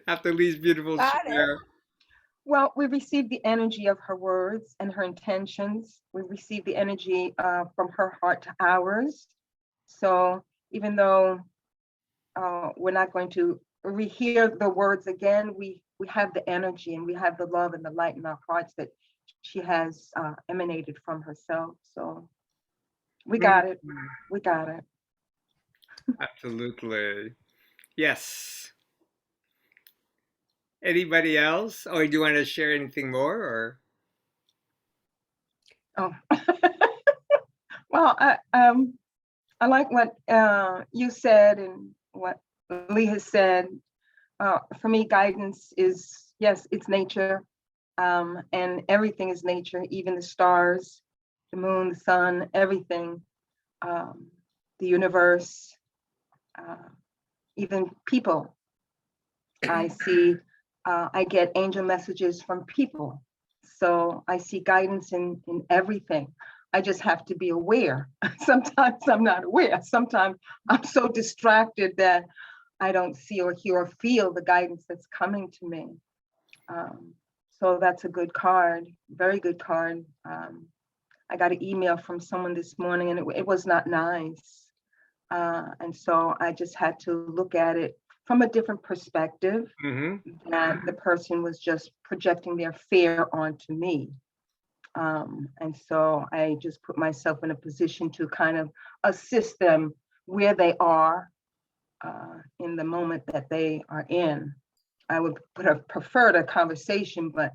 After Lee's beautiful Got it. share. Well, we received the energy of her words and her intentions. We received the energy from her heart to ours. So even though we're not going to rehear the words again, we have the energy and we have the love and the light in our hearts that she has emanated from herself. So we got it. Mhm. We got it. Absolutely. Yes. Anybody else? Or do you want to share anything more? Or Oh, well, I like what you said and what Lee has said. For me, guidance is, yes, it's nature, and everything is nature, even the stars, the moon, the sun, everything, um, the universe, uh, even people. I see, I get angel messages from people. So I see guidance in everything. I just have to be aware. Sometimes I'm not aware. Sometimes I'm so distracted that I don't see or hear or feel the guidance that's coming to me. Um, so that's a good card, very good card. I got an email from someone this morning and it was not nice. And so I just had to look at it from a different perspective, Mhm. that the person was just projecting their fear onto me. And so I just put myself in a position to kind of assist them where they are in the moment that they are in. I would have preferred a conversation, but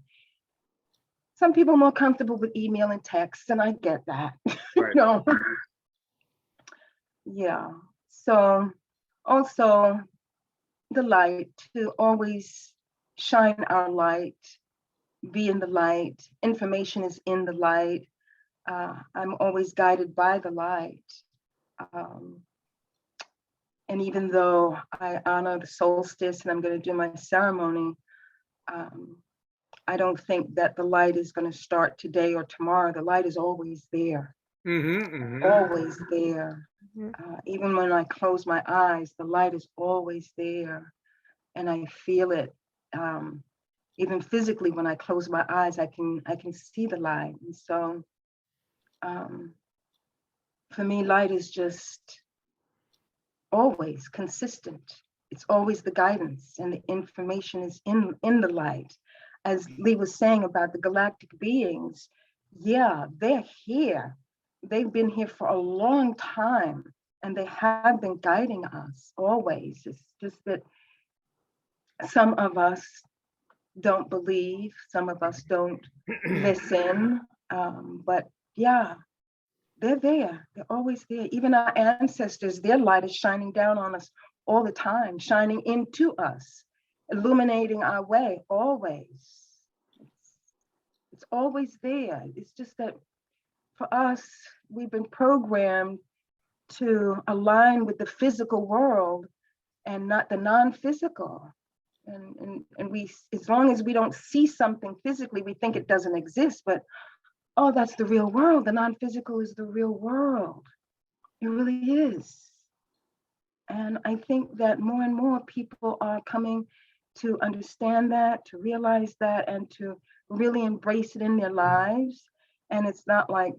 some people are more comfortable with email and text, and I get that. you Right. know, yeah. So also the light, to always shine our light, be in the light. Information is in the light. I'm always guided by the light. Um, and even though I honor the solstice and I'm going to do my ceremony, um, I don't think that the light is going to start today or tomorrow. The light is always there, Mhm. Mhm. always there. Mhm. Even when I close my eyes, the light is always there, and I feel it. Um, Even physically, when I close my eyes, I can see the light. And so, um, for me, light is just always consistent. It's always the guidance, and the information is in the light. As Lee was saying about the galactic beings, yeah, they're here. They've been here for a long time, and they have been guiding us always. It's just that some of us don't believe, some of us don't listen. But yeah, they're there. They're always there. Even our ancestors, their light is shining down on us all the time, shining into us, illuminating our way always. It's always there. It's just that for us, we've been programmed to align with the physical world and not the non-physical. And we, as long as we don't see something physically, we think it doesn't exist. But oh, that's the real world. The non-physical is the real world. It really is. And I think that more and more people are coming to understand that, to realize that, and to really embrace it in their lives. And it's not like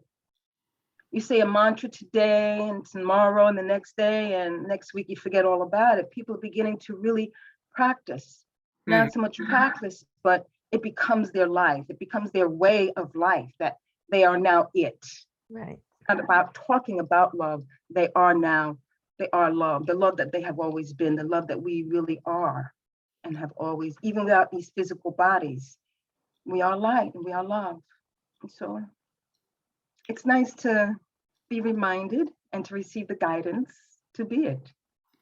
you say a mantra today and tomorrow and the next day, and next week you forget all about it. People are beginning to really practice, Mhm. not so much practice, but it becomes their life. It becomes their way of life, that they are now it. Right. Not about talking about love. They are now, they are love, the love that they have always been, the love that we really are and have always, even without these physical bodies, we are light and we are love. And so it's nice to be reminded and to receive the guidance to be it.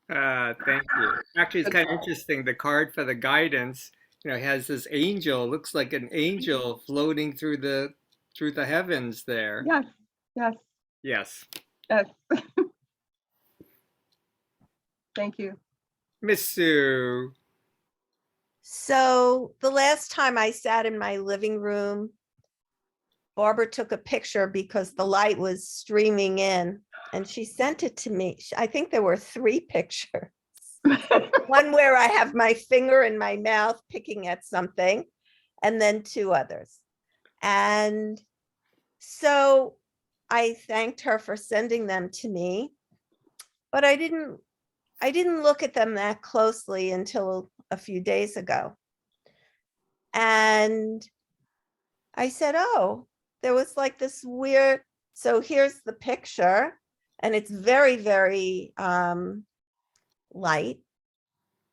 Thank you. Actually, it's Good kind of call. interesting. The card for the guidance, has this angel. Looks like an angel floating through the heavens there. Yes, yes, Yes, yes. Thank you. Miss Sue. So the last time I sat in my living room, Barbara took a picture because the light was streaming in and she sent it to me. I think there were 3 pictures. One where I have my finger in my mouth picking at something, and then two others. And so I thanked her for sending them to me, but I didn't look at them that closely until a few days ago. And I said, oh, there was like this weird, so here's the picture, and it's very, very light,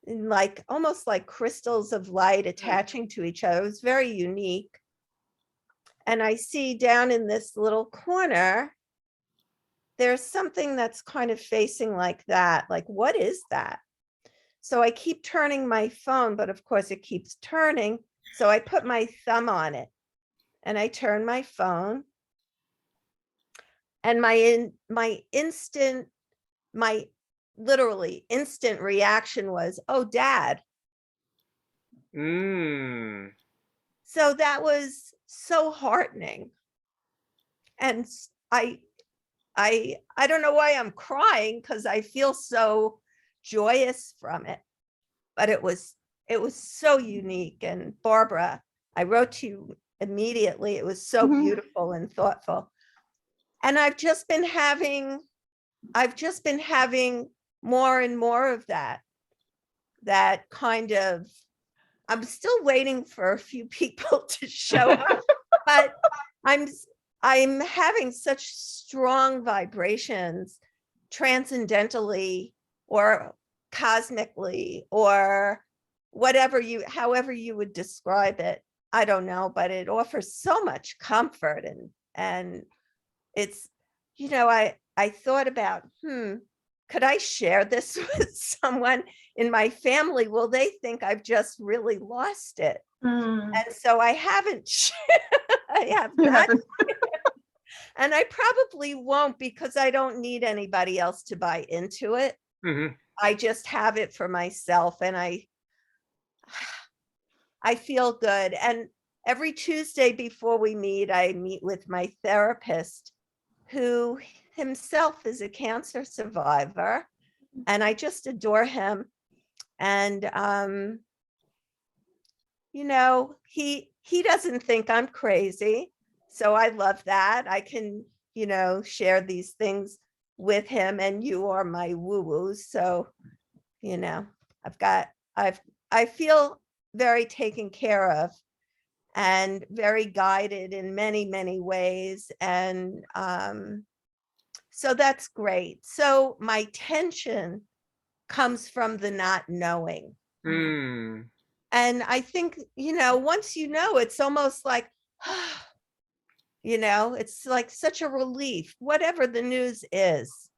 and like almost like crystals of light attaching to each other. It was very unique. And I see down in this little corner, there's something that's kind of facing like that. Like, what is that? So I keep turning my phone, but of course it keeps turning. So I put my thumb on it and I turn my phone, and my literally instant reaction was, oh, Dad. Mm. So that was so heartening. And I don't know why I'm crying, because I feel so joyous from it, but it was so unique. And Barbara, I wrote to you immediately. It was so beautiful and thoughtful. And I've just been having more and more of that kind of, I'm still waiting for a few people to show up, but I'm having such strong vibrations transcendentally or cosmically or however you would describe it. I don't know, but it offers so much comfort, and it's, I thought about, could I share this with someone in my family? Will they think I've just really lost it? And so I haven't I have not, and I probably won't, because I don't need anybody else to buy into it. Mm-hmm. I just have it for myself, and I feel good. And every Tuesday before we meet, I meet with my therapist, who himself is a cancer survivor, and I just adore him. And he doesn't think I'm crazy, so I love that. I can, share these things with him, and you are my woo-woos. So, I feel very taken care of and very guided in many, many ways. And so that's great. So my tension comes from the not knowing. Mm. And I think, once it's almost like, it's like such a relief, whatever the news is.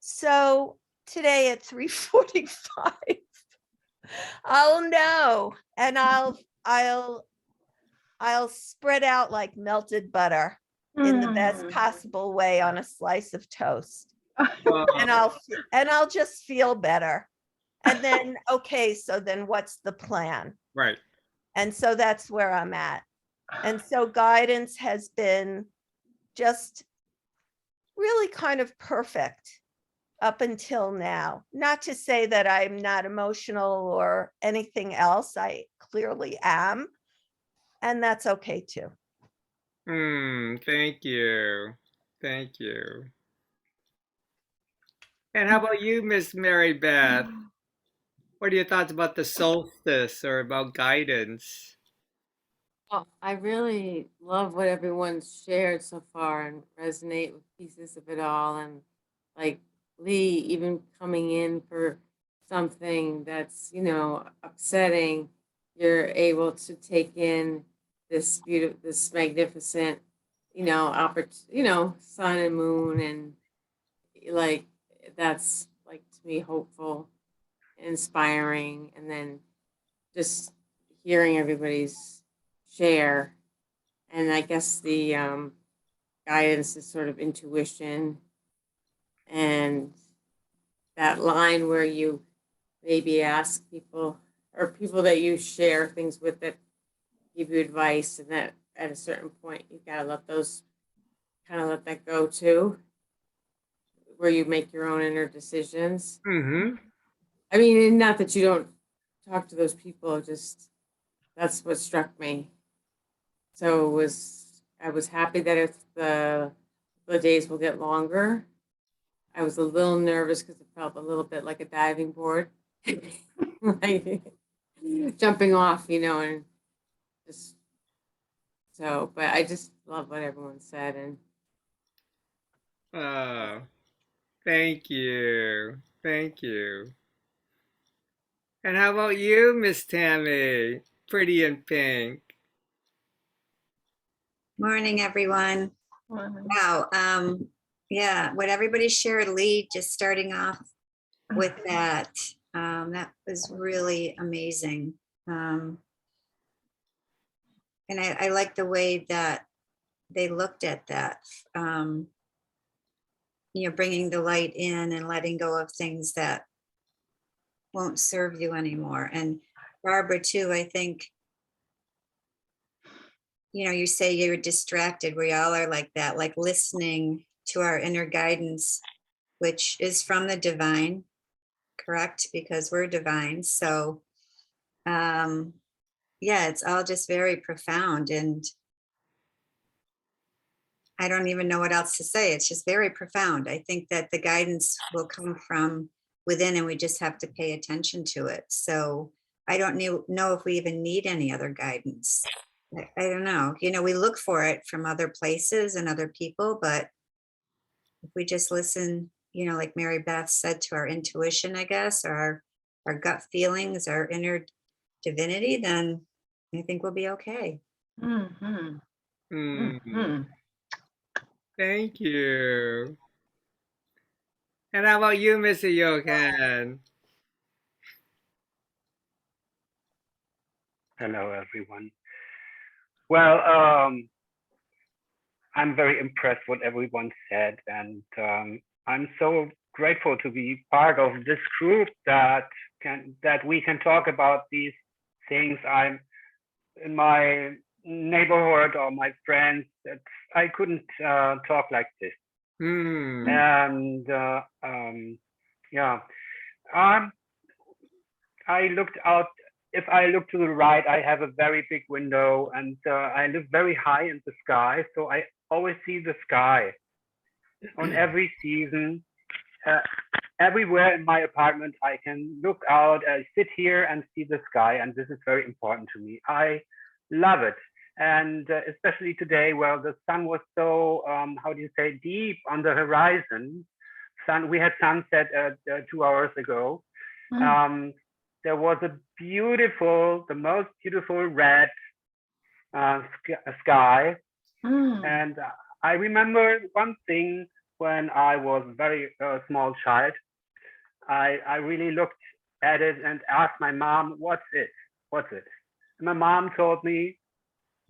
So today at 3:45, I'll know, and I'll spread out like melted butter in the best possible way on a slice of toast. And I'll just feel better. And then, okay, so then what's the plan? Right. And so that's where I'm at. And so guidance has been just really kind of perfect up until now. Not to say that I'm not emotional or anything else. I clearly am. And that's okay too. Thank you. Thank you. And how about you, Miss Mary Beth? What are your thoughts about the solstice or about guidance? Well, I really love what everyone's shared so far and resonate with pieces of it all. And like Lee, even coming in for something that's, upsetting, you're able to take in this beautiful, this magnificent, sun and moon. And like, that's like to me hopeful, inspiring. And then just hearing everybody's share, and I guess the guidance is sort of intuition, and that line where you maybe ask people or people that you share things with that give you advice, and that at a certain point you gotta let that go too, where you make your own inner decisions. Mm-hmm. I mean, and not that you don't talk to those people, just that's what struck me. So I was happy that if the days will get longer. I was a little nervous because it felt a little bit like a diving board, like jumping off, and just so. But I just love what everyone said, and Oh, thank you. Thank you. And how about you, Miss Tammy? Pretty in pink. Morning, everyone. Wow. Yeah, what everybody shared, Lee, just starting off with that was really amazing. And I like the way that they looked at that, bringing the light in and letting go of things that won't serve you anymore. And Barbara, too, I think, you say you're distracted. We all are like that, like listening to our inner guidance, which is from the divine, correct? Because we're divine. So, yeah, it's all just very profound. And I don't even know what else to say. It's just very profound. I think that the guidance will come from within and we just have to pay attention to it. So I don't know if we even need any other guidance. I don't know. We look for it from other places and other people, but if we just listen, like Mary Beth said, to our intuition, I guess, or our gut feelings, our inner divinity, then I think we'll be okay. Mm-hmm. Mm, Mm-hmm. thank you. And how about you, Mr. Johan? Hello, everyone. Well, I'm very impressed what everyone said, and I'm so grateful to be part of this group that we can talk about these things. I'm in my neighborhood or my friends that I couldn't talk like this, Hmm. and yeah, um, I looked out. If I look to the right, I have a very big window, and I live very high in the sky, so I always see the sky on every season. Everywhere in my apartment, I can look out, I sit here and see the sky, and this is very important to me. I love it. And especially today, well, the sun was so, how do you say, deep on the horizon. We had sunset 2 hours ago. There was the most beautiful red sky. And I remember one thing when I was a very small child. I really looked at it and asked my mom, what's it? What's it? And my mom told me,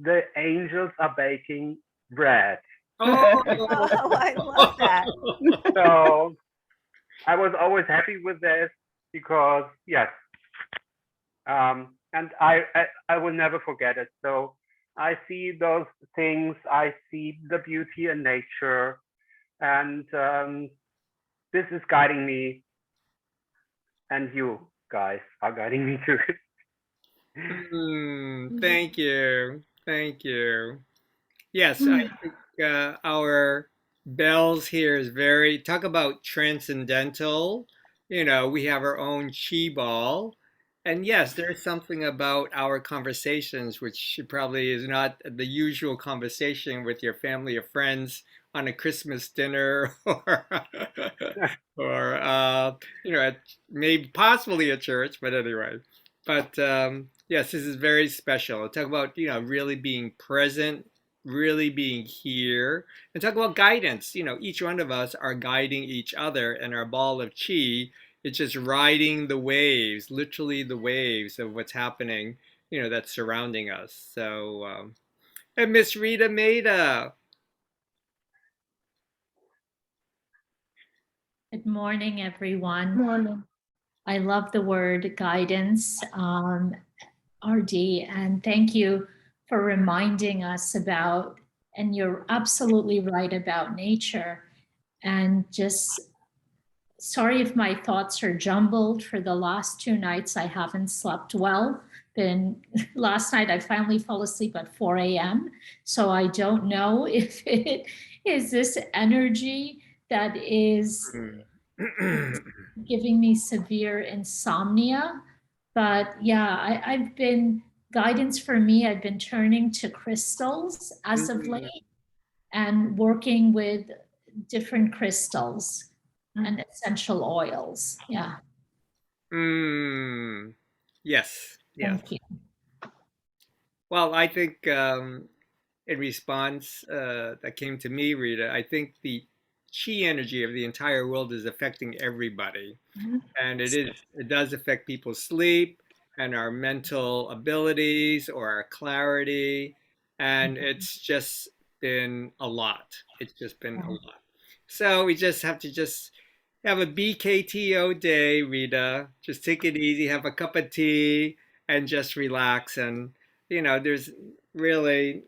the angels are baking bread. Oh, Oh, I love that. So I was always happy with this because, yes, and I will never forget it. So I see those things, I see the beauty in nature, and this is guiding me, and you guys are guiding me too. Thank you. Thank you. Yes, I think our bells here is very, talk about transcendental. We have our own chi ball. And yes, there's something about our conversations, which probably is not the usual conversation with your family or friends on a Christmas dinner or maybe possibly a church, but anyway. But yes, this is very special. Talk about, really being present, really being here, and talk about guidance. Each one of us are guiding each other, and our ball of chi, it's just riding the waves, literally the waves of what's happening, that's surrounding us. So, and Miss Rita Maida. Good morning, everyone. Morning. I love the word guidance, RD, and thank you for reminding us about, and you're absolutely right about nature, and just sorry if my thoughts are jumbled. For the last 2 nights, I haven't slept well. Then last night, I finally fell asleep at 4 a.m. So I don't know if it is this energy that is giving me severe insomnia. But yeah, I've been guidance for me. I've been turning to crystals as of late and working with different crystals and essential oils. Yeah. Yes, yes. Thank you. Well, I think in response that came to me, Rita, I think the chi energy of the entire world is affecting everybody. And it does affect people's sleep and our mental abilities or our clarity. And it's just been a lot. It's just been a lot. So we just have to just have a BKTO day, Rita. Just take it easy, have a cup of tea, and just relax. And, there's really,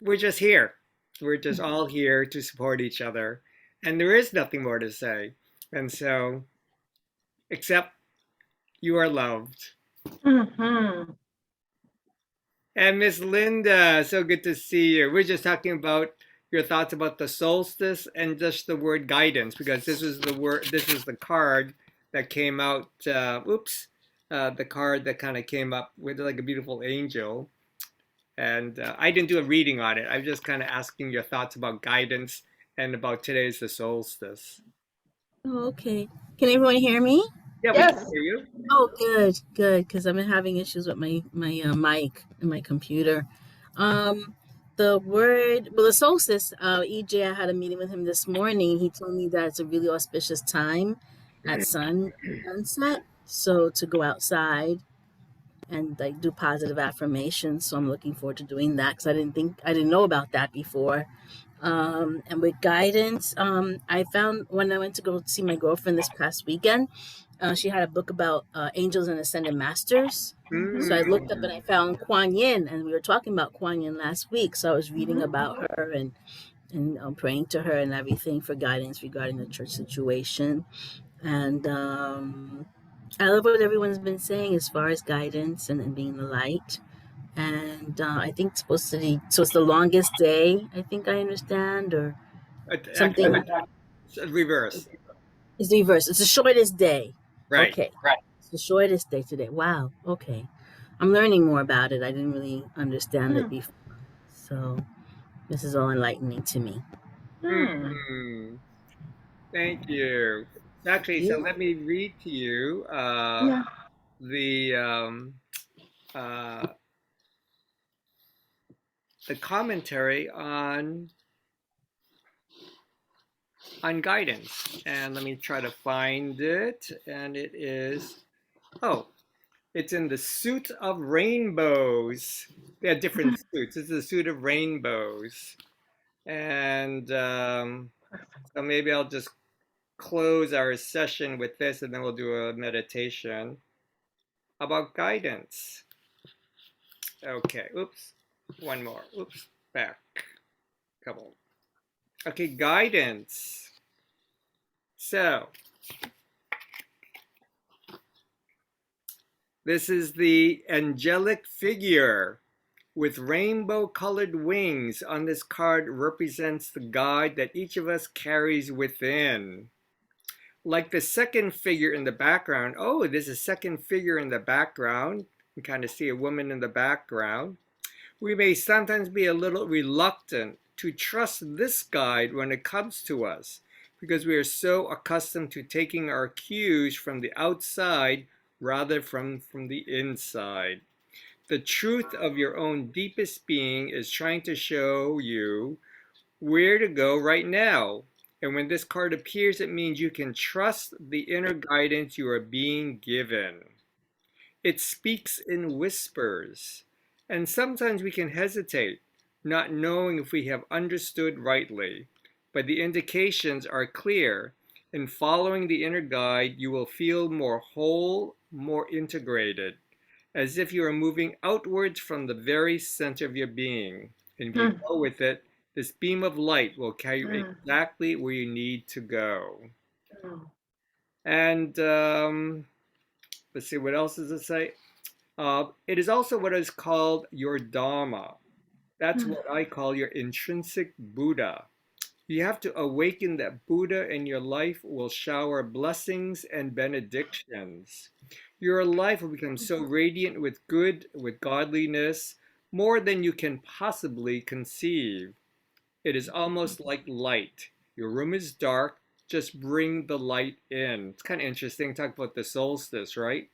we're just here. We're just all here to support each other. And there is nothing more to say. And so, except you are loved. Mhm. And Miss Linda, so good to see you. We're just talking about your thoughts about the solstice and just the word guidance, because this is the word, this is the card that came out. The card that kind of came up with like a beautiful angel. And I didn't do a reading on it. I'm just kind of asking your thoughts about guidance and about today's the solstice. Oh, okay. Can everyone hear me? Yeah, we can Yes. hear you. Oh, good, good. Because I've been having issues with my mic and my computer. Um, the word, well, the solstice. EJ, I had a meeting with him this morning. He told me that it's a really auspicious time at sunset. So to go outside and like do positive affirmations. So I'm looking forward to doing that because I didn't know about that before. And with guidance, I found when I went to go see my girlfriend this past weekend, she had a book about angels and ascended masters. So I looked up and I found Kuan Yin, and we were talking about Kuan Yin last week. So I was reading about her and praying to her and everything for guidance regarding the church situation. And I love what everyone's been saying as far as guidance and being the light. And I think it's supposed to be, so it's the longest day, I think I understand, or something. Actually, it's reverse. It's the reverse. It's the shortest day. Right. Okay. Right. It's the shortest day today. Wow. Okay. I'm learning more about it. I didn't really understand it before. So this is all enlightening to me. Hmm. Thank you. Actually, so You? let me read to you Yeah. the um, uh, the commentary on guidance, and let me try to find it. And it is it's in the suit of rainbows. They have different suits. It's the suit of rainbows, and so maybe I'll just close our session with this, and then we'll do a meditation about guidance. Okay, oops, one more. Oops, back. Couple. Okay, guidance. So, this is the angelic figure with rainbow colored wings on this card represents the guide that each of us carries within. Like the second figure in the background, oh, there's a second figure in the background. You can kind of see a woman in the background. We may sometimes be a little reluctant to trust this guide when it comes to us because we are so accustomed to taking our cues from the outside rather from the inside. The truth of your own deepest being is trying to show you where to go right now. And when this card appears, it means you can trust the inner guidance you are being given. It speaks in whispers, and sometimes we can hesitate, not knowing if we have understood rightly. But the indications are clear. In following the inner guide, you will feel more whole, more integrated, as if you are moving outwards from the very center of your being. And if you go with it, this beam of light will carry you exactly where you need to go. And let's see, what else does it say? It is also what is called your Dharma. That's what I call your intrinsic Buddha. You have to awaken that Buddha, and your life will shower blessings and benedictions. Your life will become so radiant with good, with godliness, more than you can possibly conceive. It is almost like light. Your room is dark, just bring the light in. It's kind of interesting. Talk about the solstice, right?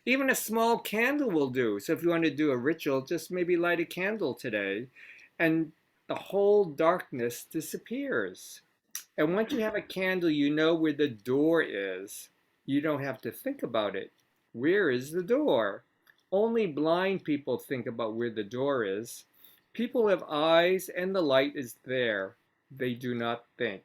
Even a small candle will do. So if you want to do a ritual, just maybe light a candle today, and the whole darkness disappears. And once you have a candle, you know where the door is. You don't have to think about it. Where is the door? Only blind people think about where the door is. People have eyes and the light is there. They do not think.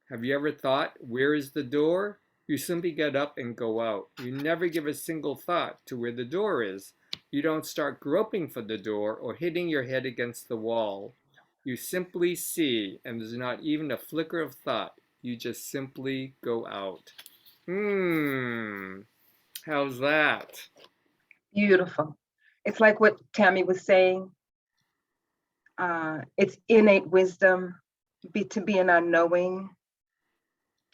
Have you ever thought, where is the door? You simply get up and go out. You never give a single thought to where the door is. You don't start groping for the door or hitting your head against the wall. You simply see, and there's not even a flicker of thought. You just simply go out. How's that? Beautiful. It's like what Tammy was saying. It's innate wisdom, to be an unknowing,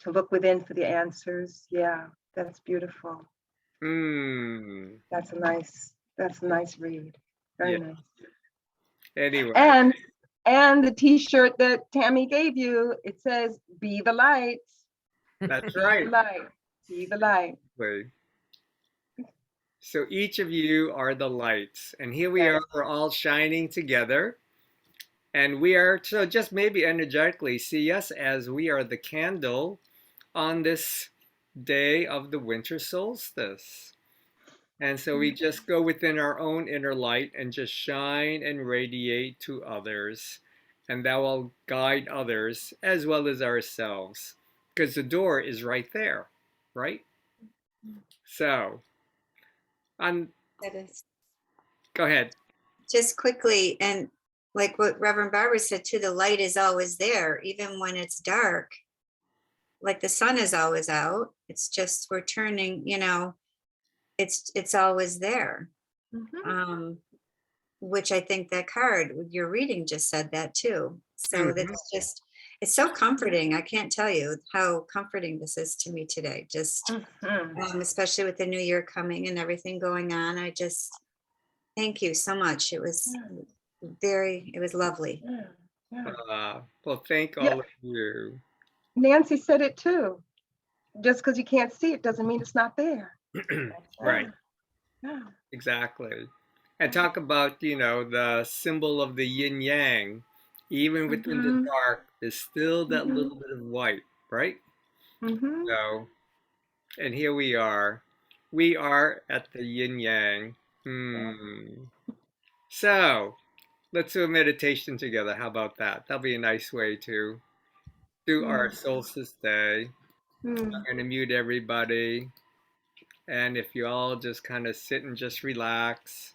to look within for the answers. Yeah, that's beautiful. That's a nice read. Very Yeah. nice. Anyway, And the t-shirt that Tammy gave you, it says, be the light. that's Be right. the light. Be the light. So each of you are the lights, and here we are, we're all shining together. And we are, so just maybe energetically see us as we are the candle on this day of the winter solstice. And so we just go within our own inner light and just shine and radiate to others. And that will guide others as well as ourselves, because the door is right there, right? So, That is go ahead. just quickly, and like what Reverend Barbara said too, the light is always there, even when it's dark. Like the sun is always out. It's just we're turning, it's always there. Which I think that card, your reading just said that too. So that's just, it's so comforting. I can't tell you how comforting this is to me today. Just especially with the new year coming and everything going on. I just thank you so much. It was lovely. Well, thank all of you. Nancy said it too. Just because you can't see it doesn't mean it's not there. Right. Yeah. Exactly. And talk about, the symbol of the yin yang. Even within the dark, there's still that little bit of white, right? So, and here we are. We are at the yin yang. So, let's do a meditation together. How about that? That'll be a nice way to do our solstice day. I'm going to mute everybody. And if you all just kind of sit and just relax.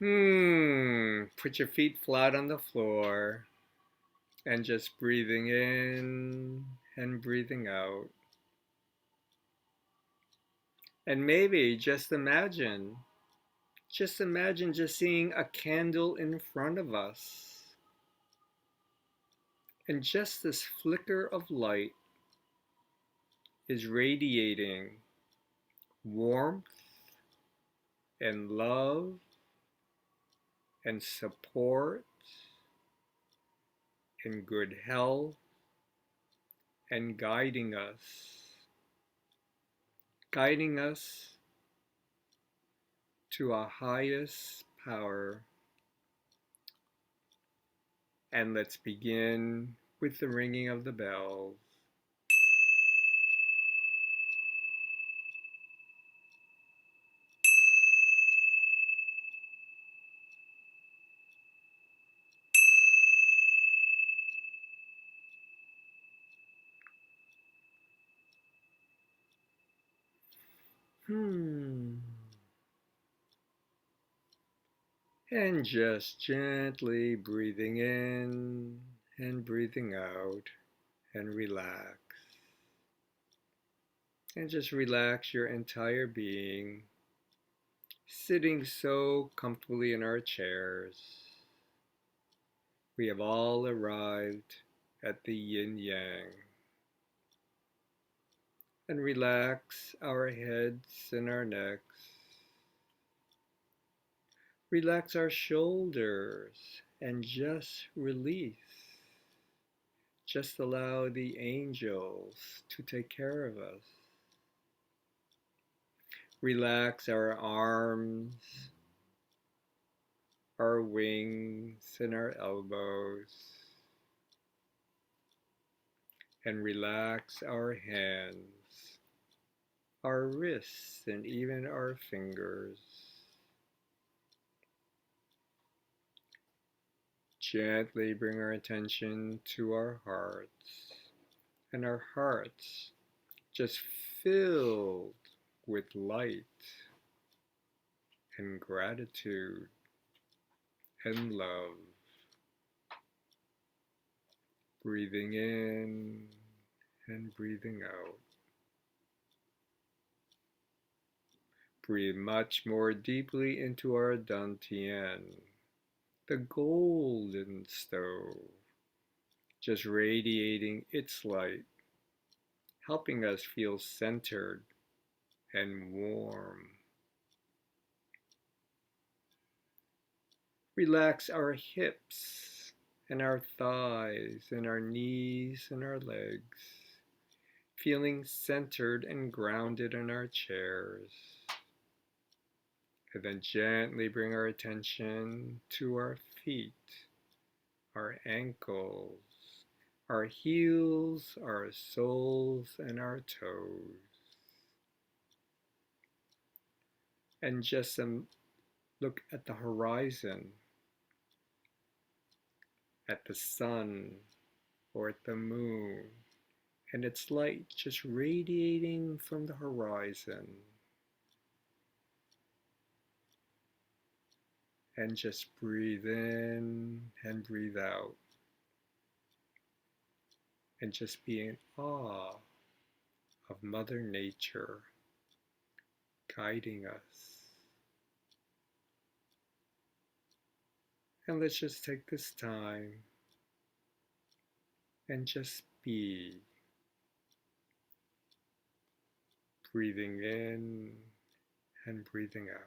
Put your feet flat on the floor and just breathing in and breathing out. And maybe just imagine just seeing a candle in front of us. And just this flicker of light is radiating warmth and love and support and good health and guiding us to our highest power. And let's begin with the ringing of the bells. And just gently breathing in and breathing out and relax. And just relax your entire being, sitting so comfortably in our chairs. We have all arrived at the yin yang. And relax our heads and our necks. Relax our shoulders and just release. Just allow the angels to take care of us. Relax our arms, our wings, and our elbows. And relax our hands, our wrists, and even our fingers. Gently bring our attention to our hearts, and our hearts just filled with light and gratitude and love. Breathing in and breathing out. Breathe much more deeply into our dantian, the golden stove, just radiating its light, helping us feel centered and warm. Relax our hips and our thighs and our knees and our legs, feeling centered and grounded in our chairs. And then gently bring our attention to our feet, our ankles, our heels, our soles, and our toes. And just look at the horizon, at the sun or at the moon, and its light just radiating from the horizon. And just breathe in and breathe out. And just be in awe of Mother Nature guiding us. And let's just take this time and just be, breathing in and breathing out.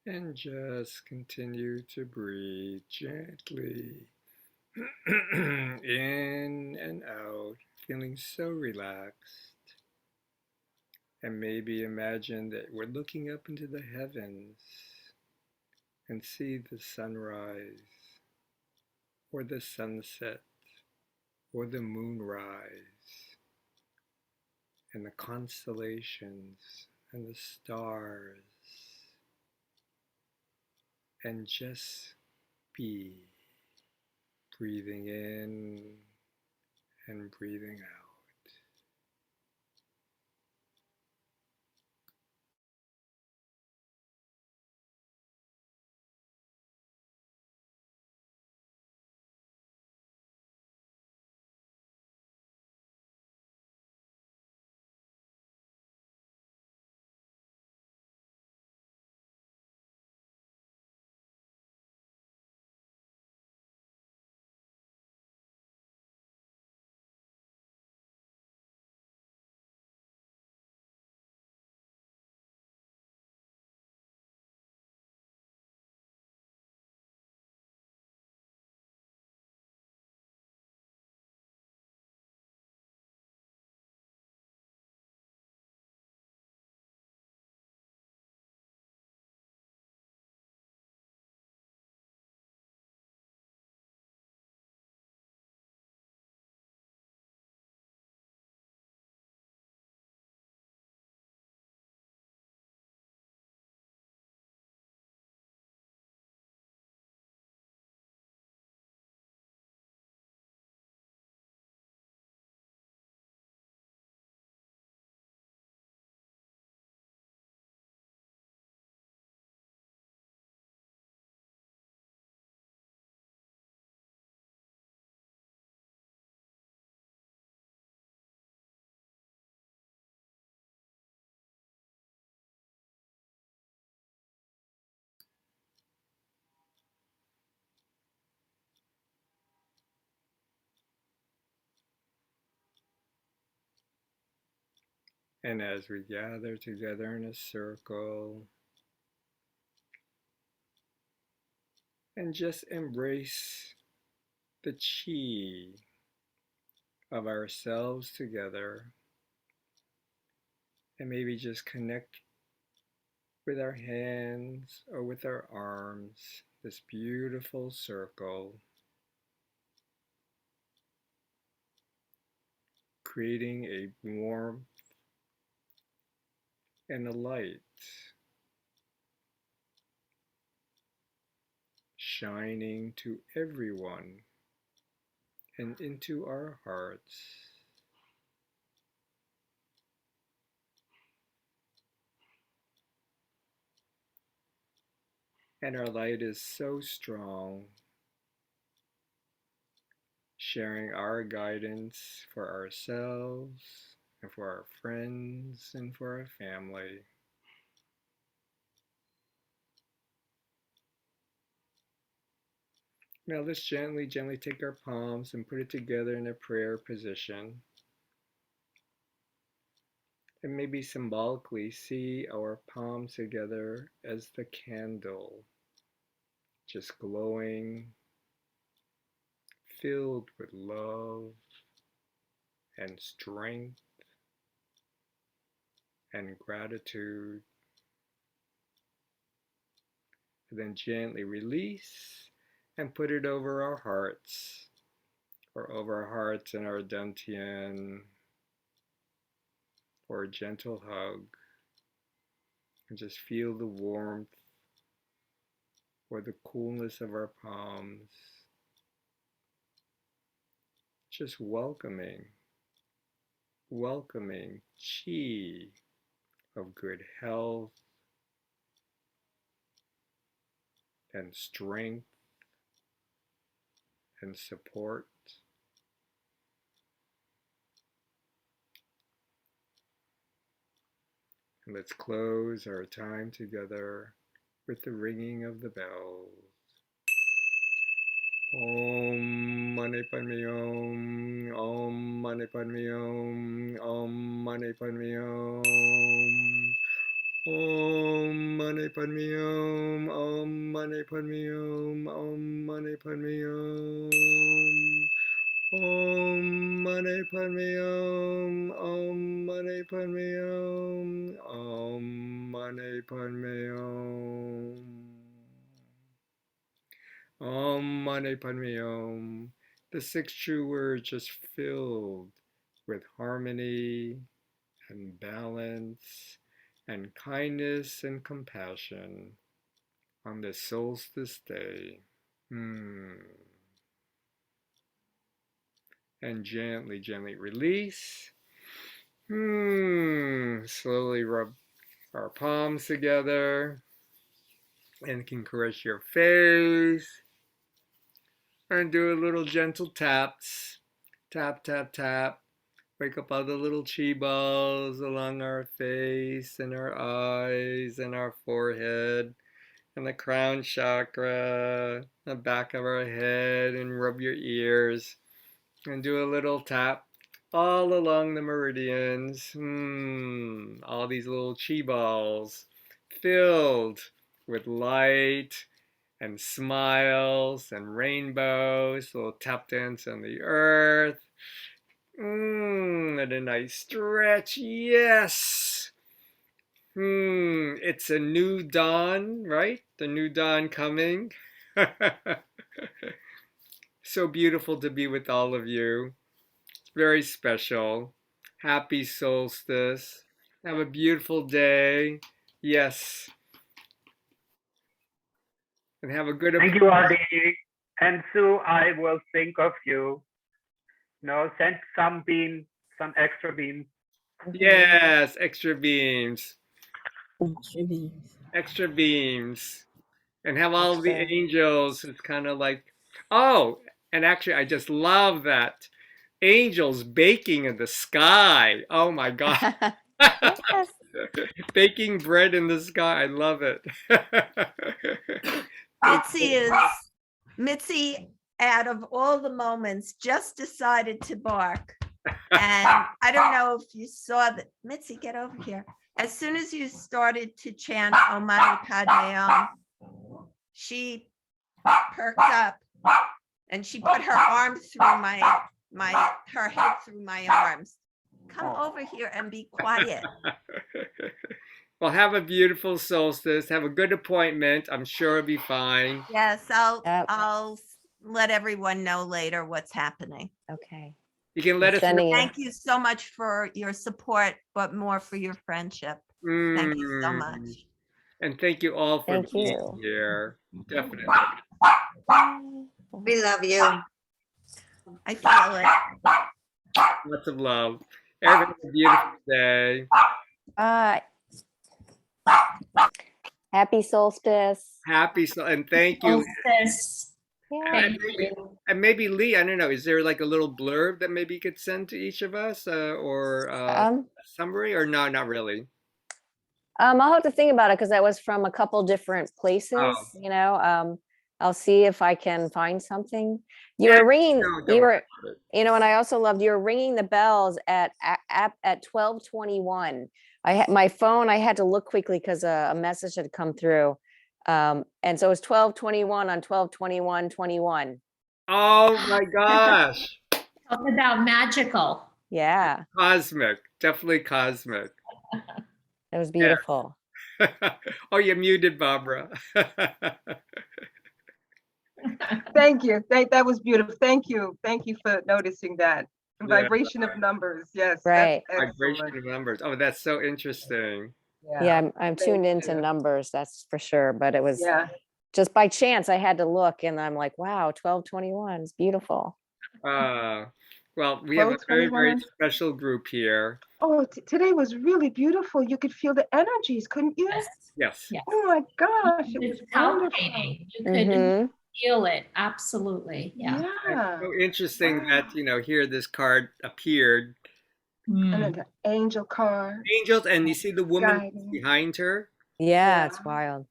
And just continue to breathe gently in and out, feeling so relaxed. And maybe imagine that we're looking up into the heavens and see the sunrise or the sunset or the moonrise and the constellations and the stars, and just be breathing in and breathing out. And as we gather together in a circle and just embrace the chi of ourselves together, and maybe just connect with our hands or with our arms, this beautiful circle, creating a warmth and a light shining to everyone and into our hearts. And our light is so strong, sharing our guidance for ourselves and for our friends and for our family. Now let's gently, gently take our palms and put it together in a prayer position. And maybe symbolically see our palms together as the candle, just glowing, filled with love and strength and gratitude. And then gently release and put it over our hearts, or over our hearts and our dantian, or a gentle hug. And just feel the warmth or the coolness of our palms, just welcoming chi of good health and strength and support. And let's close our time together with the ringing of the bells. Om Mani Padme Hum, Om Mani Padme Hum, Om Mani Padme Hum, Om Mani Padme Hum. Om Mani Padme Hum. Om Mani Padme Hum. Om Mani Padme Hum. Om Mani Padme Hum. Om Mani Padme Hum. Om Mani Padme Hum. The six true words just filled with harmony and balance and kindness and compassion on this solstice day. And gently, gently release. Slowly rub our palms together and can caress your face and do a little gentle taps. Tap, tap, tap. Wake up all the little chi balls along our face and our eyes and our forehead and the crown chakra, the back of our head, and rub your ears and do a little tap all along the meridians. All these little chi balls filled with light and smiles and rainbows, little tap dance on the earth. And a nice stretch, yes. It's a new dawn, right? The new dawn coming. So beautiful to be with all of you. Very special. Happy solstice. Have a beautiful day. Yes. And have a good Thank you, Adi. And Sue, I will think of you. No, send some beams, some extra beams. Yes, extra beams. Extra beams. Extra beams. And have all the Extra. angels. It's kind of like, oh, and actually, I just love that. Angels baking in the sky. Oh my God. Yes. Baking bread in the sky. I love it. Mitzi, out of all the moments, just decided to bark. And I don't know if you saw that. Mitzi, get over here. As soon as you started to chant Om Mani Padme Hum, she perked up and she put her arm through her head through my arms. Come over here and be quiet. Well, have a beautiful solstice. Have a good appointment. I'm sure it'll be fine. Yes, Yep. I'll let everyone know later what's happening. Okay. You can let us know. Sending you. Thank you so much for your support, but more for your friendship. Thank you so much. And thank you all for Thank being you. here. Definitely. We love you. I feel it. Lots of love. Everyone have a beautiful day. Happy solstice. And thank you. Solstice. Yeah. And maybe Lee, I don't know, is there like a little blurb that maybe you could send to each of us or a summary or no, not really? I'll have to think about it because that was from a couple different places, Oh. you know. I'll see if I can find something. You were ringing, don't worry about it. you know, and I also loved you were ringing the bells at 12:21. My phone, I had to look quickly because a message had come through. And so it was 12:21 on 12/21/21. Oh my gosh. Talk about magical. Yeah, Cosmic. Definitely cosmic. it was beautiful. Oh, you're muted, Barbara. Thank you. That was beautiful. Thank you. Thank you for noticing that. Yeah. Vibration of numbers. Yes. Right. That's Vibration excellent. of numbers. Oh, that's so interesting. Yeah, I'm tuned Thank into you. numbers, that's for sure. But it was Yeah. just by chance I had to look and I'm like, wow, 12:21 is beautiful. Well, we have a very, 12:21 very on- special group here. Oh, today was really beautiful. You could feel the energies, couldn't you? Yes. Yes. Oh my gosh, it was It's wonderful. palpating. You could Mhm. feel it. Absolutely. Yeah. Yeah. So interesting that, here this card appeared. Mm. And then the angel card. Angels, and you see the woman Guiding. behind her. Yeah, it's Yeah. wild.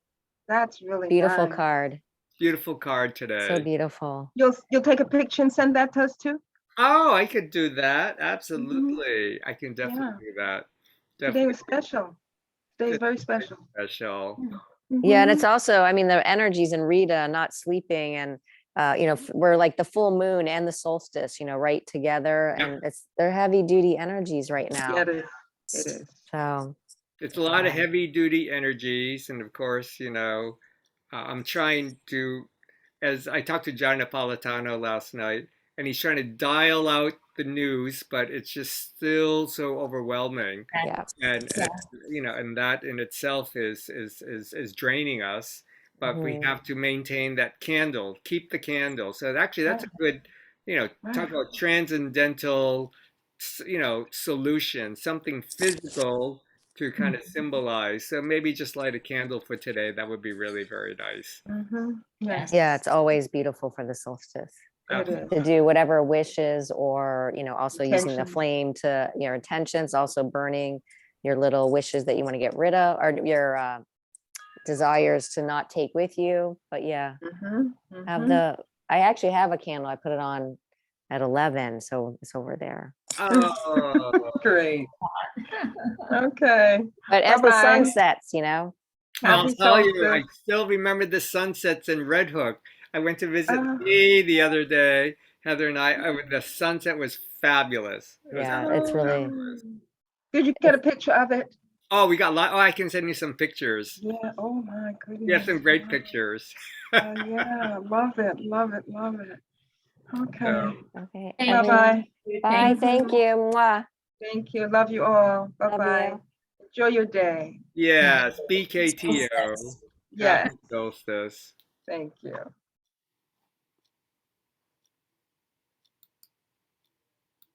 That's really Beautiful nice. card. Beautiful card today. So beautiful. You'll take a picture and send that to us too? Oh, I could do that. Absolutely. I can definitely Yeah. do that. Today Definitely. was special. Today's very special. special. Yeah, and Mhm. it's also, I mean, the energies in Rita not sleeping and you know, we're like the full moon and the solstice, you know, right together, Yeah. and they're heavy duty energies right now. Yeah, it is. It is. So It's a lot of heavy duty energies, and of course, I'm trying to, as I talked to John Napolitano last night, and he's trying to dial out the news, but it's just still so overwhelming, yeah, and Yeah. and that in itself is draining us. But we Mhm. have to maintain that candle, keep the candle. So actually, that's a good, talk Right. about transcendental, solution, something physical to kind of symbolize. So maybe just light a candle for today. That would be really very nice. Yes, yeah, it's always beautiful for the solstice it is. to do whatever wishes, or you know, also using the Intentions. flame to your intentions, also burning your little wishes that you want to get rid of, or your desires to not take with you. But yeah, Mhm, have mhm. the I actually have a candle. I put it on at 11, so it's over there. Oh, Great. Okay. But as the sun Bye-bye. sets, you know, I'll Happy tell you, I solstice. still remember the sunsets in Red Hook. I went to visit Uh, Lee the other day. Heather and the sunset was fabulous. It was yeah, it's absolutely really, fabulous. did you get a picture of it? Oh, we got a lot. Oh, I can send you some pictures. Yeah. Oh my We have goodness. some great pictures. Yeah. Love it. Love it. Love it. Okay. okay. Thank Bye And bye. bye. Thank Thank you. Mwah. Thank you. Love you all. Bye Love bye. you. Enjoy your day. Yes, BKTO. Solstice. Yes. Happy solstice. Thank you.